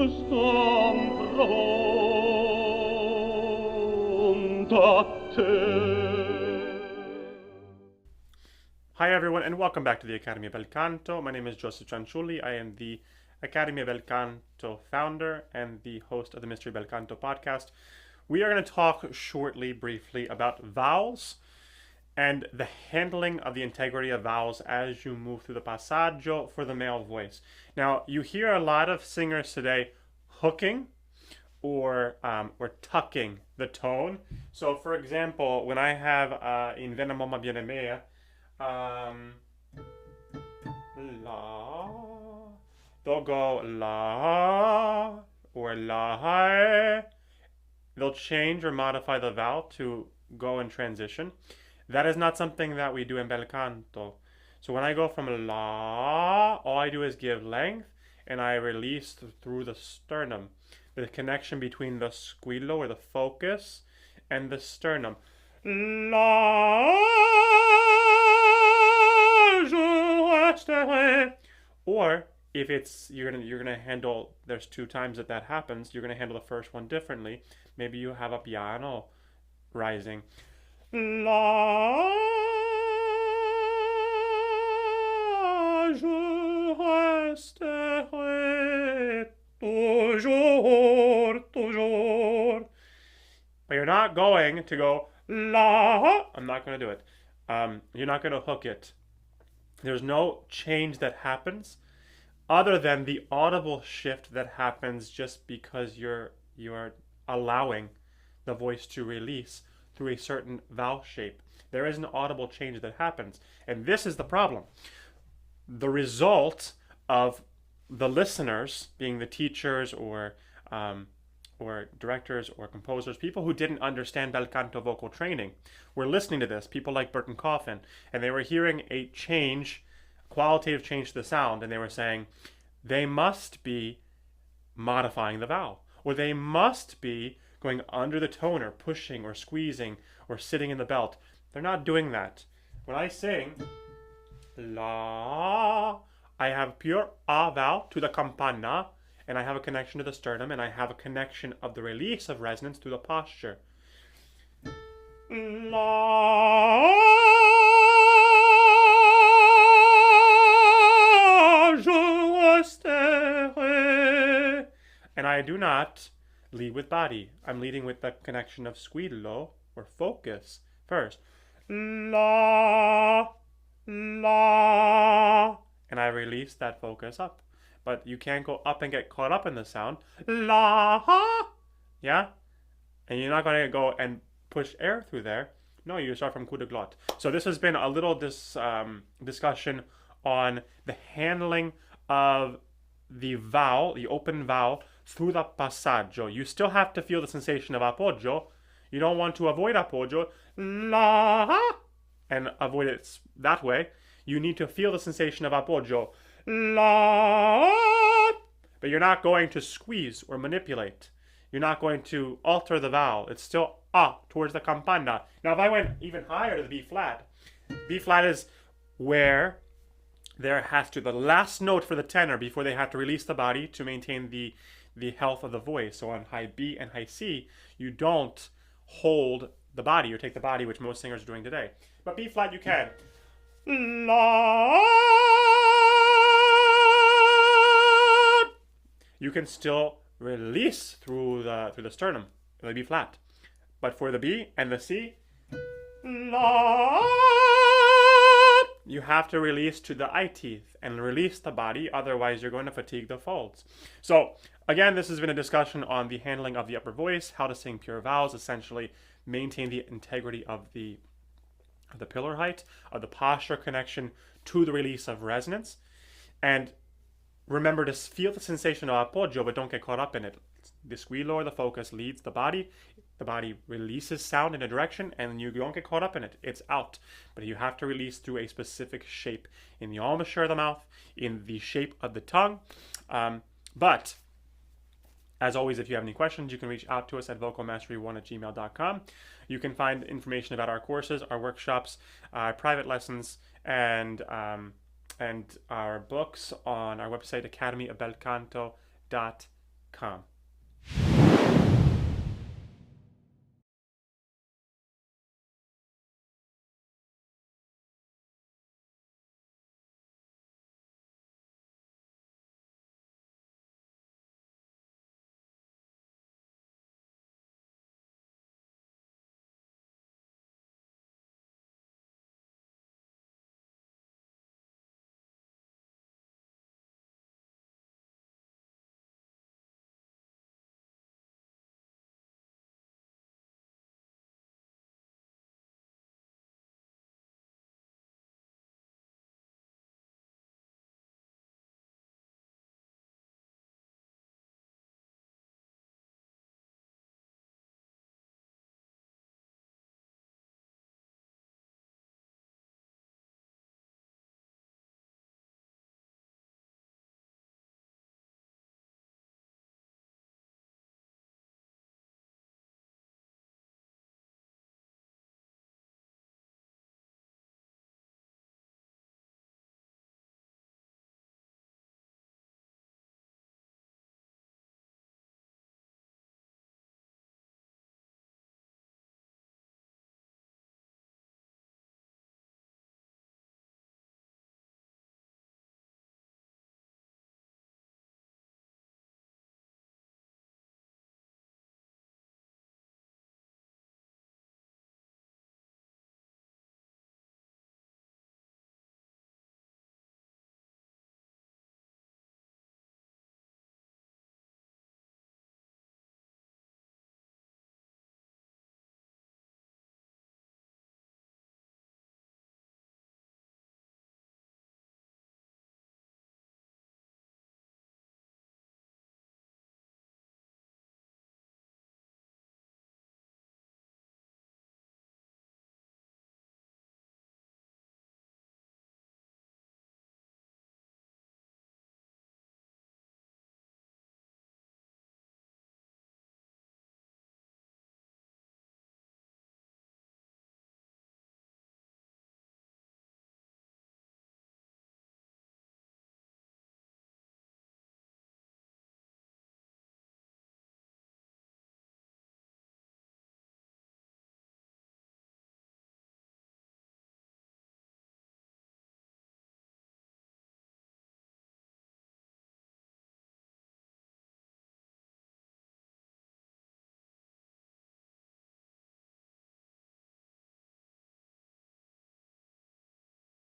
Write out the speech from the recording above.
Hi everyone and welcome back to the Academy of Bel Canto. My name is Joseph Cianciulli. I am the Academy of Bel Canto founder and the host of the Mystery Bel Canto podcast. We are going to talk shortly, briefly, about vowels and the handling of the integrity of vowels as you move through the passaggio for the male voice. Now, you hear a lot of singers today hooking or tucking the tone. So, for example, when I have in Venamo ma bien-aimée, la, they'll go la or la. They'll change or modify the vowel to go in transition. That is not something that we do in Bel Canto. So when I go from la, all I do is give length and I release through the sternum. The connection between the squillo or the focus and the sternum. La, je resterai. Or if it's you're gonna handle, there's two times that happens, you're gonna handle the first one differently. Maybe you have a piano rising. La, je resterai toujours, toujours. But you're not going to go la. I'm not going to do it. You're not going to hook it. There's no change that happens other than the audible shift that happens just because you're allowing the voice to release through a certain vowel shape. There is an audible change that happens, and this is the problem. The result of the listeners, being the teachers or directors or composers, people who didn't understand Bel Canto vocal training, were listening to this. People like Burton Coffin, and they were hearing a change, qualitative change to the sound, and they were saying they must be modifying the vowel, or they must be going under the toner, pushing or squeezing or sitting in the belt. They're not doing that. When I sing la, I have pure a vowel to the campana, and I have a connection to the sternum, and I have a connection of the release of resonance through the posture. La, je resterai. And I do not lead with body. I'm leading with the connection of squillo or focus first. La, la. And I release that focus up. But you can't go up and get caught up in the sound. La, yeah? And you're not going to go and push air through there. No, you start from coup de glotte. So this has been a little discussion on the handling of the vowel, the open vowel, through the passaggio. You still have to feel the sensation of appoggio. You don't want to avoid appoggio, la, and avoid it that way. You need to feel the sensation of appoggio, la, but you're not going to squeeze or manipulate. You're not going to alter the vowel. It's still towards the campana. Now, if I went even higher to the B flat is where there has to, the last note for the tenor before they have to release the body to maintain the health of the voice. So on high B and high C, you don't hold the body. You take the body, which most singers are doing today. But B flat, you can. La. You can still release through the sternum. It'll be flat. But for the B and the C, la, you have to release to the eye teeth and release the body, otherwise you're going to fatigue the folds. So again, this has been a discussion on the handling of the upper voice, how to sing pure vowels, essentially maintain the integrity of the pillar height, of the posture connection to the release of resonance. And remember to feel the sensation of appoggio, but don't get caught up in it. The squillo or the focus leads the body releases sound in a direction, and you don't get caught up in it. It's out. But you have to release through a specific shape in the embouchure of the mouth, in the shape of the tongue. But as always, if you have any questions, you can reach out to us at vocalmastery1@gmail.com. You can find information about our courses, our workshops, our private lessons, and our books on our website, academyofbelcanto.com. gmail.com.